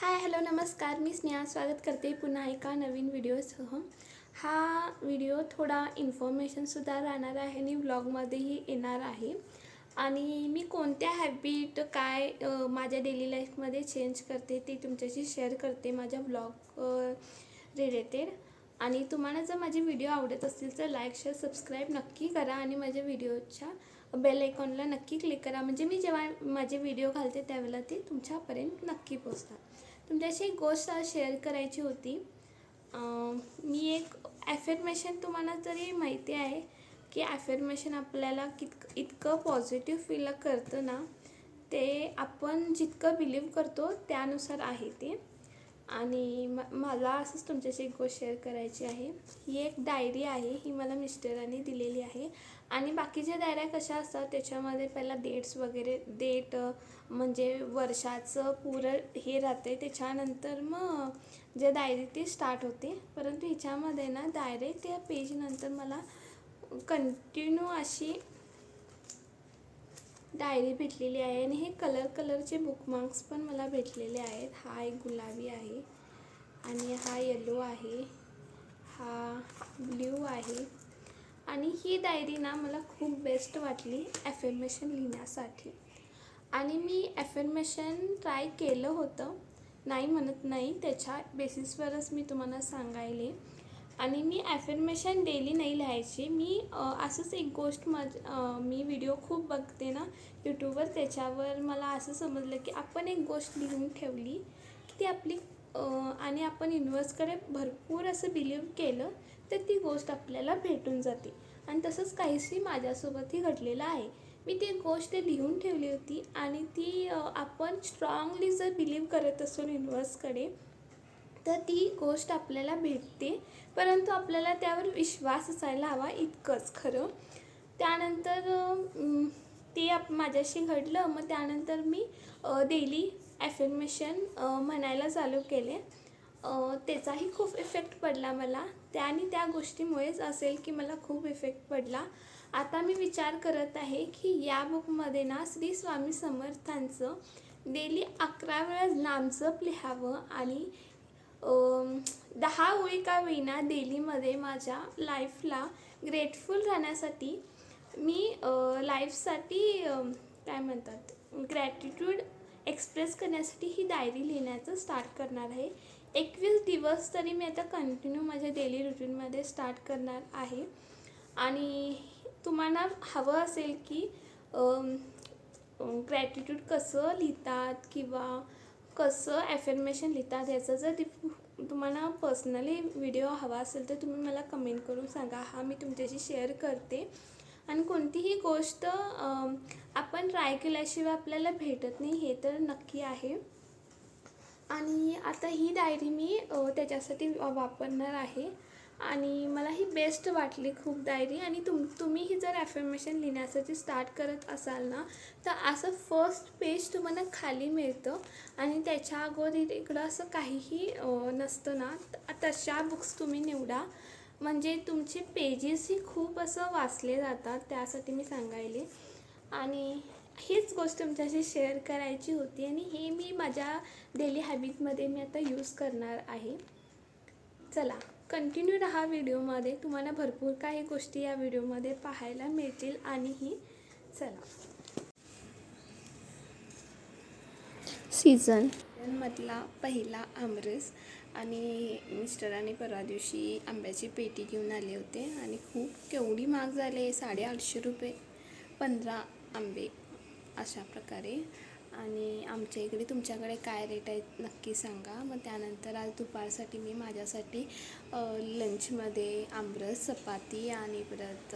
Hi hello नमस्कार, मी स्नेहा स्वागत करते पुन्हा एका नवीन व्हिडिओसह। हा व्हिडिओ थोडा इन्फॉर्मेशनसुद्धा राहणार आहे आणि व्लॉगमध्येही येणार आहे। आणि मी कोणत्या हॅबिट माझ्या डेली लाईफमध्ये चेंज करते ते तुमच्याशी शेअर करते माझ्या व्लॉग रिलेटेड। आणि तुम्हाला जर माझे व्हिडिओ आवडत असतील तर लाईक शेअर सबस्क्राईब नक्की करा आणि माझ्या व्हिडिओच्या बेल आयकॉनला नक्की क्लिक करा, म्हणजे मी जेव्हा माझे व्हिडिओ घालते त्यावेळेला ते तुमच्यापर्यंत नक्की पोचतात। तुमच्याशी एक गोष्ट शेअर करायची होती। मी एक ॲफर्मेशन, तुम्हाला तरी माहिती आहे की ॲफर्मेशन आपल्याला इतकं पॉझिटिव्ह फील करतं ना, ते आपण जितकं बिलीव करतो त्यानुसार आहे ते। आणि मला असंच तुमच्याशी एक गोष्ट शेअर करायची आहे। ही एक डायरी आहे, ही मला मिस्टरांनी दिलेली आहे। आणि बाकीच्या डायऱ्या कशा असतात त्याच्यामध्ये पहिला डेट्स वगैरे म्हणजे वर्षाचं पुरं हे राहते, त्याच्यानंतर मग जे डायरी ती स्टार्ट होते। परंतु हिच्यामध्ये ना डायरेक्ट त्या पेजनंतर मला कंटिन्यू अशी डायरी भेटलेली आहे। आणि हे कलरचे बुकमार्क्स पण मला भेटलेले आहेत। हा एक गुलाबी आहे आणि हा येलो आहे, हा ब्ल्यू आहे। आणि ही डायरी ना मला खूप बेस्ट वाटली ॲफर्मेशन लिहिण्यासाठी। आणि मी ॲफर्मेशन ट्राय केलं होतं, नाही म्हणत नाही, त्याच्या बेसिसवरच मी तुम्हाला सांगायले। आणि मी ॲफर्मेशन डेली नाही लिहायची, मी असंच एक गोष्ट मी व्हिडिओ खूप बघते ना यूट्यूबवर, त्याच्यावर मला असं समजलं की आपण एक गोष्ट लिहून ठेवली की ती आपली आणि आपण युनिवर्सकडे भरपूर असं बिलीव केलं तर ती गोष्ट आपल्याला भेटून जाते। आणि तसंच काहीशी माझ्यासोबतही घडलेलं आहे। मी ती गोष्ट लिहून ठेवली होती आणि ती आपण स्ट्रॉंगली जर बिलीव करत असो युनिवर्सकडे तर ती गोष्ट आपल्याला भेटते, परंतु आपल्याला त्यावर विश्वास असायला हवा, इतकंच खरं। त्यानंतर ते माझ्याशी घडलं, मग त्यानंतर मी डेली ॲफर्मेशन म्हणायला चालू केले। त्याचाही खूप इफेक्ट पडला मला, त्या गोष्टीमुळेच असेल की मला खूप इफेक्ट पडला। आता मी विचार करत आहे की या बुकमध्ये ना श्री स्वामी समर्थांचं डेली 11 वेळा नामजप लिहावं आणि 10 ओळी का होईना डेलीमध्ये माझ्या लाईफला ग्रेटफुल राहण्यासाठी मी लाईफसाठी काय म्हणतात ग्रॅटिट्यूड एक्सप्रेस करण्यासाठी ही डायरी लिहिण्याचं स्टार्ट करणार आहे। 21 दिवस तरी मी आता कंटिन्यू माझ्या डेली रुटीनमध्ये स्टार्ट करणार आहे। आणि तुम्हाला हवं असेल की ग्रॅटिट्यूड कसं लिहितात किंवा कसं ॲफर्मेशन लिहितात याचं जर तुम्हाला पर्सनली व्हिडिओ हवा असेल तर तुम्ही मला कमेंट करून सांगा, हा मी तुमच्याशी शेअर करते। आणि कोणतीही गोष्ट आपण ट्राय केल्याशिवाय आपल्याला भेटत नाही हे तर नक्की आहे। आणि आता ही डायरी मी त्याच्यासाठी वापरणार आहे आणि मला ही बेस्ट वाटली खूप डायरी। आणि तुम्हीही जर ॲफर्मेशन लिहिण्यासाठी स्टार्ट करत असाल ना तर असं फर्स्ट पेज तुम्हाला खाली मिळतं आणि त्याच्या अगोदर इकडं असं काहीही नसतं ना, तशा बुक्स तुम्ही निवडा, म्हणजे तुमचे पेजेसही खूप असं वाचले जातात, त्यासाठी मी सांगायले। आणि हीच गोष्ट तुमच्याशी शेअर करायची होती आणि हे मी माझ्या डेली हॅबिटमध्ये मी आता यूज करणार आहे। चला कंटिन्यू राहा व्हिडिओमध्ये, तुम्हाला भरपूर काही गोष्टी या व्हिडिओमध्ये पाहायला मिळतील। आणि ही चला सीझनमधला पहिला आमरस। आणि मिस्टरांनी परवा दिवशी आंब्याची पेटी घेऊन आले होते आणि केवढी महाग झाले, 850 रुपये 15 आंबे अशा प्रकारे। आणि आमच्या इकडे तुमच्याकडे काय रेट आहेत नक्की सांगा। मग त्यानंतर आज दुपारसाठी मी माझ्यासाठी लंचमध्ये आमरस, चपाती आणि परत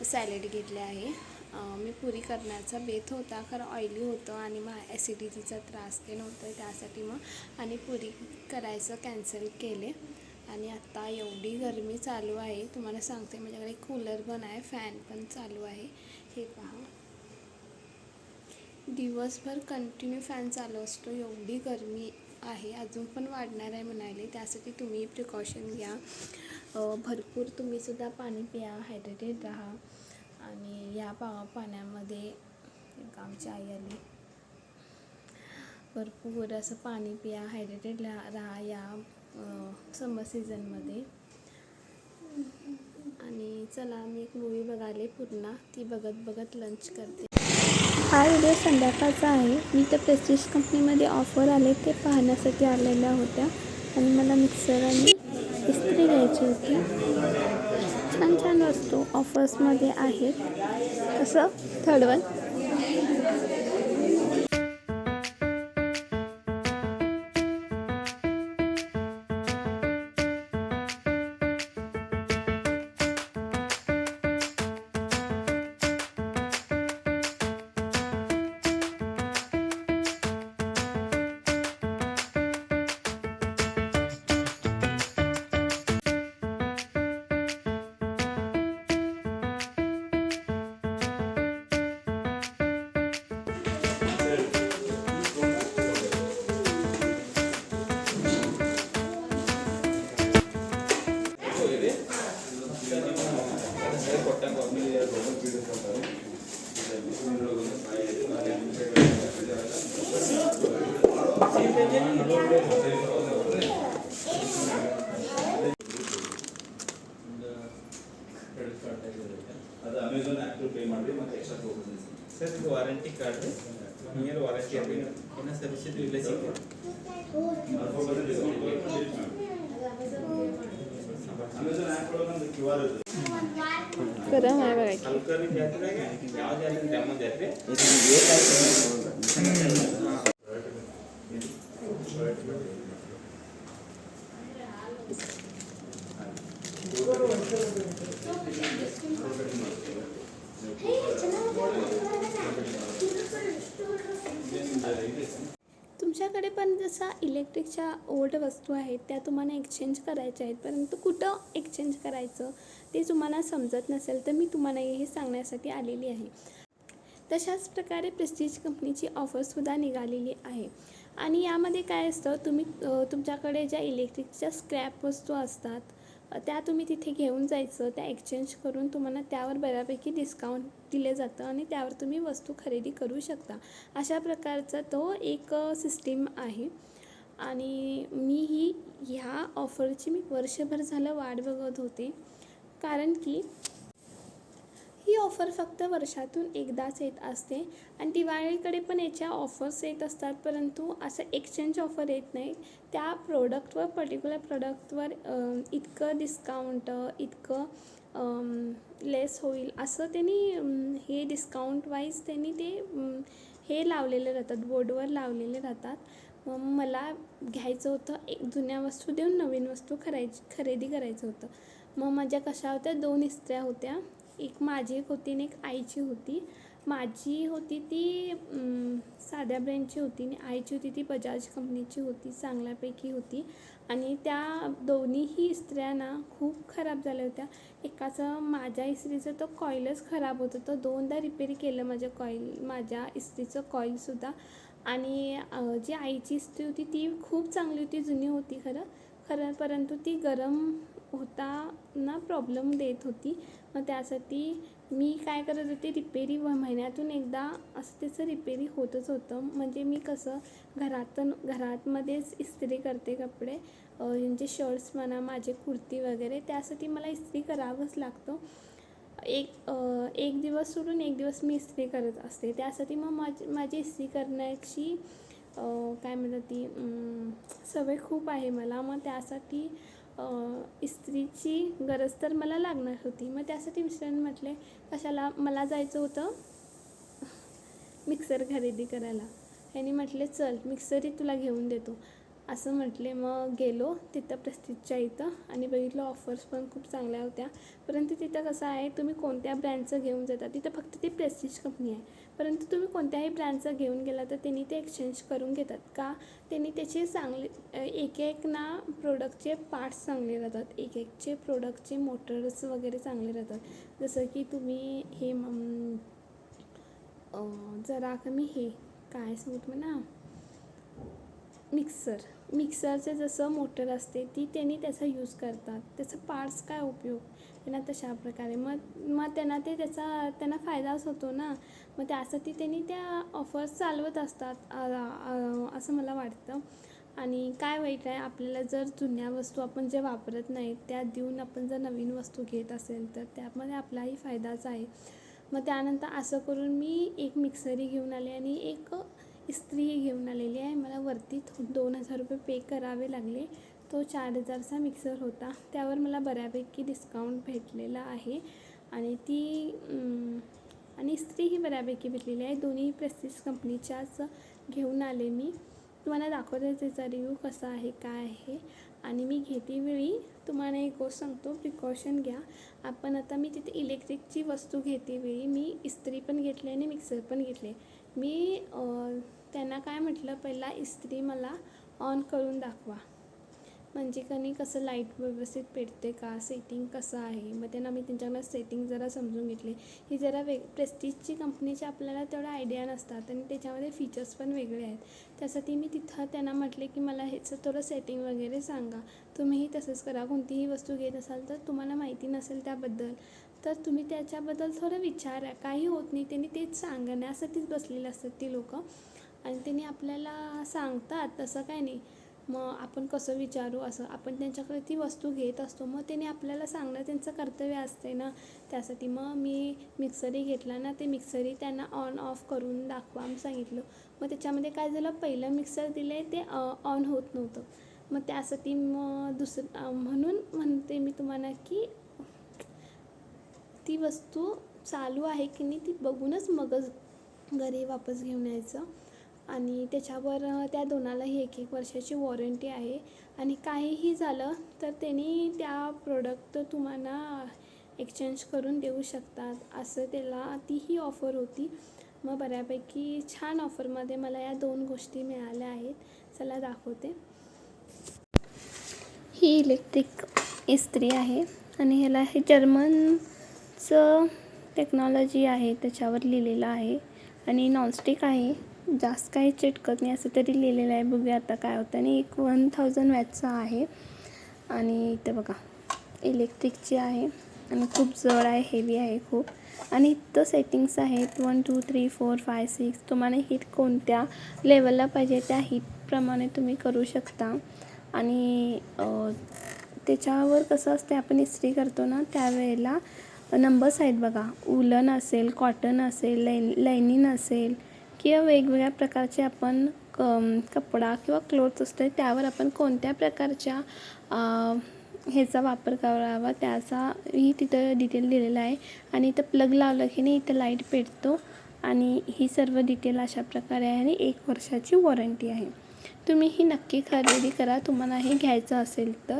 सॅलड घेतले आहे। मी पुरी करण्याचा बेत होता, खरं ऑइली होतं आणि मग ॲसिडिटीचा त्रास ते नव्हतं, त्यासाठी मग आणि पुरी करायचं कॅन्सल केले। आणि आत्ता एवढी गरमी चालू आहे, तुम्हाला सांगते माझ्याकडे कूलर पण आहे, फॅन पण चालू आहे। हे पहा, दिवसभर कंटिन्यू फॅन चालू असतो, एवढी गरमी आहे, अजून पण वाढणार आहे म्हणाले। त्यासाठी तुम्ही प्रिकॉशन घ्या, भरपूर तुम्हीसुद्धा पाणी प्या, हायड्रेटेड राहा। आणि या पाण्यामध्ये आमची आई आली, भरपूर असं पाणी पिया, हायड्रेटेड राहा या समर सीझनमध्ये. आणि चला मी एक मूवी बघायला पूर्ण, ती बघत लंच करते. हा व्हिडिओ संध्याकाळचा आहे. मी तर प्रेस्टिज कंपनीमध्ये ऑफर आले ते पाहण्यासाठी आलेल्या होत्या आणि मला मिक्सर आणि इस्त्री घ्यायची होती. छान वस्तू ऑफर्समध्ये आहेत. असं थर्ड वन. ಅದು ಅಮೆಝಾನ್ ಆ್ಯಪ್ ಪೇ ಮಾಡಿ ಮತ್ತೆ ಎಕ್ಸ್ಟ್ರಾ ಪ್ರೋಸೆಸ್ ಸರ್. ಇದು ವಾರಂಟಿ ಕಾರ್ಡ್ ನಿಯರ್ ವಾರಂಟಿ ಏನೋ ಸರ್ವಿಸ್ ಇದು ಇಲ್ಲೇ ಸಿಗುತ್ತೆ. ಅಮೆಝಾನ್ ಆ್ಯಪ್ ಒಳಗೆ ಒಂದು QR ಇದೆ. गरम आहे बघा. ಹಲ್ಕರಿ ಜಾತ್ರೆಗೆ ಯಾವ ಜಾತ್ರೆ ಡ್ಯಾಮ ಜಾತ್ರೆ तुमच्याकडे पण जसा इलेक्ट्रिकच्या ओल्ड वस्तू आहेत त्या तुम्हाला एक्सचेंज करायच्या आहेत, परंतु कुठं एक्सचेंज करायचं ते तुम्हाला समजत नसेल तर मी तुम्हाला हे सांगण्यासाठी आलेली आहे. तशाच प्रकारे प्रेस्टिज कंपनीची ऑफरसुद्धा निघालेली आहे. आणि यामध्ये काय असतं, तुम्ही तुमच्याकडे ज्या इलेक्ट्रिकच्या स्क्रॅप वस्तू असतात त्या तुम्ही तिथे घेऊन जायचं, त्या एक्सचेंज करून तुम्हाला त्यावर बऱ्यापैकी डिस्काउंट दिले जातं आणि त्यावर तुम्ही वस्तू खरेदी करू शकता. अशा प्रकारचा तो एक सिस्टीम आहे. आणि मी ह्या ऑफरची वर्षभर झालं वाट बघत होते, कारण की ही ऑफर फक्त वर्षातून एकदाच येत असते आणि दिवाळीकडे पण याच्या ऑफर्स येत असतात, परंतु असं एक्सचेंज ऑफर येत नाही. त्या प्रोडक्टवर, पर्टिक्युलर प्रोडक्टवर इतकं डिस्काउंट, इतकं लेस होईल असं त्यांनी हे डिस्काउंट वाईज त्यांनी ते हे लावलेले राहतात, बोर्डवर लावलेले राहतात. मग मला घ्यायचं होतं, एक जुन्या वस्तू देऊन नवीन वस्तू खरेदी करायचं होतं. मग माझ्या कशा होत्या, 2 इस्त्र्या होत्या. एक माझी एक होती आणि एक आईची होती. माझी होती ती साध्या ब्रँडची होती आणि आईची होती ती बजाज कंपनीची होती, चांगल्यापैकी होती. आणि त्या दोन्हीही इस्त्र्या ना खूप खराब झाल्या होत्या. एकाचं, माझ्या इस्त्रीचं तो कॉईलच खराब होतं, तो 2दा रिपेअर केलं माझ्या इस्त्रीचं कॉईलसुद्धा. आणि जी आईची इस्त्री होती ती खूप चांगली होती, जुनी होती खरं, परंतु ती गरम होताना प्रॉब्लेम देत होती. मग त्यासाठी मी काय करत होते, रिपेरी महिन्यातून एकदा असं त्याचं रिपेरी होतच होतं. म्हणजे मी कसं घरातमध्येच इस्त्री करते कपडे, म्हणजे शर्ट्स म्हणा, माझे कुर्ती वगैरे, त्यासाठी मला इस्त्री करावंच लागतं. एक दिवस सोडून एक दिवस मी इस्त्री करत असते. त्यासाठी मग माझी इस्त्री करण्याची काय म्हणतात ती सवय खूप आहे मला. मग त्यासाठी इस्त्रीची गरज तर मला लागणार होती. मग त्यासाठी मिस्टरांनी म्हटले, कशाला, मला जायचं होतं मिक्सर खरेदी करायला. ह्यांनी म्हटले, चल मिक्सरही तुला घेऊन देतो असं म्हटले. मग गेलो तिथं प्रेस्टिजच्या इथं आणि बघितलं, ऑफर्स पण खूप चांगल्या होत्या. परंतु तिथं कसं आहे, तुम्ही कोणत्या ब्रँडचं घेऊन जाता, तिथं फक्त ती प्रेस्टिज कंपनी आहे, परंतु तुम्ही कोणत्याही ब्रँडचं घेऊन गेला तर त्यांनी ते एक्सचेंज करून घेतात. का, त्यांनी त्याचे चांगले एक ना प्रोडक्टचे पार्ट्स चांगले राहतात, एकचे प्रोडक्टचे मोटर्स वगैरे चांगले राहतात. जसं की तुम्ही हे जरा कमी हे काय सांगत म्हणा, मिक्सरचे जसं मोटर असते त्यांनी त्याचा यूज करतात. त्याचा पार्ट्स काय उपयोग त्यांना तशा प्रकारे मग त्यांना त्यांना फायदाच होतो ना. मग त्यासाठी त्यांनी त्या ऑफर्स चालवत असतात असं मला वाटतं. आणि काय वाईट आहे आपल्याला जर जुन्या वस्तू आपण जे वापरत नाही त्या देऊन आपण जर नवीन वस्तू घेत असेल तर त्यामध्ये आपलाही फायदाच आहे. मग त्यानंतर असं करून मी एक मिक्सरी घेऊन आले आणि एक इस्त्री घेऊन आलेली आहे. मला वरती 2,000 रुपये पे करावे लागले. तो 4,000चा मिक्सर होता. त्यावर मला बऱ्यापैकी डिस्काउंट भेटलेला आहे. आणि आणि इस्त्रीही बऱ्यापैकी भेटलेली आहे. दोन्ही प्रेस्टिज कंपनीच्याच घेऊन आले मी. तुम्हाला दाखवते त्याचा रिव्ह्यू कसा आहे काय आहे. आणि मी घेतेवेळी तुम्हाला एक गोष्ट सांगतो, प्रिकॉशन घ्या. मी तिथे इलेक्ट्रिकची वस्तू घेतेवेळी मी इस्त्री पण घेतली आणि मिक्सर पण घेतले. मी त्यांना काय म्हटलं, पहिला इस्त्री मला ऑन करून दाखवा, म्हणजे कसं लाईट व्यवस्थित पेटते का, सेटिंग कसं आहे. मग मी त्यांच्याकडनं सेटिंग जरा समजून घेतले. ही जरा प्रेस्टिजची कंपनीची आपल्याला तेवढा आयडिया नसतात आणि त्याच्यामध्ये फीचर्स पण वेगळे आहेत. त्यासाठी मी तिथं त्यांना म्हटले की मला ह्याचं थोडं सेटिंग वगैरे सांगा. तुम्हीही तसंच करा. कोणतीही वस्तू घेत असाल तर तुम्हाला माहिती नसेल त्याबद्दल तर तुम्ही त्याच्याबद्दल थोडं विचारा. काही होत नाही, त्यांनी तेच सांगण्यासाठीच बसलेले असतात ती लोकं आणि त्यांनी आपल्याला सांगतात तसं काय नाही. मग आपण कसं विचारू, असं आपण त्यांच्याकडे ती वस्तू घेत असतो. मग त्यांनी आपल्याला सांगणं त्यांचं कर्तव्य असते ना. त्यासाठी मग मी मिक्सरी घेतला ना, ते मिक्सरी त्यांना ऑन ऑफ करून दाखवा म्हणून सांगितलं. मग त्याच्यामध्ये काय झालं, पहिलं मिक्सर दिले ते ऑन होत नव्हतं. मग त्यासाठी म्हणून म्हणते मी तुम्हाला की ती वस्तू चालू आहे की नाही ती बघूनच मगच घरी वापस घेऊन यायचं. आणि त्याच्यावर त्या दोनालाही 1-1 वर्षाची वॉरंटी आहे. आणि काहीही झालं तर त्यांनी त्या प्रोडक्ट तुम्हाला एक्सचेंज करून देऊ शकतात, असं तीही ऑफर होती. मग बऱ्यापैकी छान ऑफरमध्ये मला या 2 गोष्टी मिळाल्या आहेत. चला दाखवते. ही इलेक्ट्रिक इस्त्री आहे आणि ह्याला हे जर्मनचं टेक्नॉलॉजी आहे त्याच्यावर लिहिलेलं आहे. आणि नॉनस्टिक आहे, जास्त काही चिटकत नाही असं तरी लिहिलेलं आहे. बघूया आता काय होतं. आणि एक 1000 वॅटचा आहे. आणि इथं बघा इलेक्ट्रिकची आहे आणि खूप जड आहे, हेवी आहे खूप. आणि इथं सेटिंग्स आहेत 1 2 3 4 5 6. तुम्हाला हीट कोणत्या लेवलला पाहिजे त्या हीटप्रमाणे तुम्ही करू शकता. आणि त्याच्यावर कसं असते, आपण इस्त्री करतो ना त्यावेळेला नंबर्स आहेत बघा. उलन असेल, कॉटन असेल, लायनिन असेल किंवा वेगवेगळ्या प्रकारचे आपण कपडा किंवा क्लोथ्स असते त्यावर आपण कोणत्या प्रकारच्या ह्याचा वापर करावा त्याचाही तिथं डिटेल दिलेला आहे. आणि इथं प्लग लावलं की नाही इथं लाईट पेटतो. आणि ही सर्व डिटेल अशा प्रकारे आहे. आणि 1 वर्षाची वॉरंटी आहे. तुम्ही ही नक्की खरेदी करा तुम्हाला हे घ्यायचं असेल तर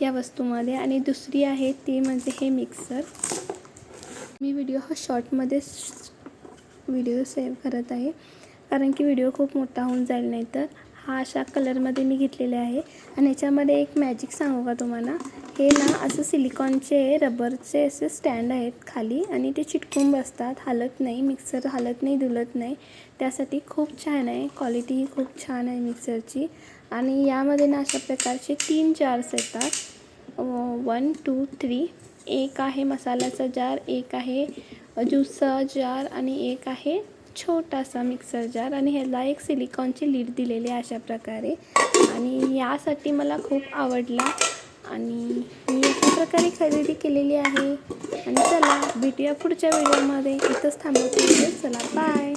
या वस्तूमध्ये. आणि दुसरी आहे ती म्हणजे हे मिक्सर. मी व्हिडिओ शॉर्टमध्ये व्हिडिओ सेव्ह करत आहे कारण की व्हिडिओ खूप मोठा होऊन जाईल नाही तर. हा अशा कलरमध्ये मी घेतलेले आहे. आणि ह्याच्यामध्ये एक मॅजिक सांगू का तुम्हाला, हे ना असं सिलिकॉनचे रबरचे असे स्टँड आहेत खाली आणि ते चिटकून बसतात, हालत नाही. मिक्सर हालत नाही, डुलत नाही. त्यासाठी खूप छान आहे. क्वालिटीही खूप छान आहे मिक्सरची. आणि यामध्ये ना अशा प्रकारचे 3 जार्स येतात. 1 2 3. एक आहे मसाल्याचा जार, एक आहे ज्यूसचा जार आणि एक आहे छोटासा मिक्सर जार. आणि ह्याला एक सिलिकॉनची लीड दिलेली आहे अशा प्रकारे. आणि यासाठी मला खूप आवडला आणि मी अशा प्रकारे खरेदी केलेली आहे. आणि चला भेटूया पुढच्या व्हिडिओमध्ये. इथंच थांबवते. चला बाय.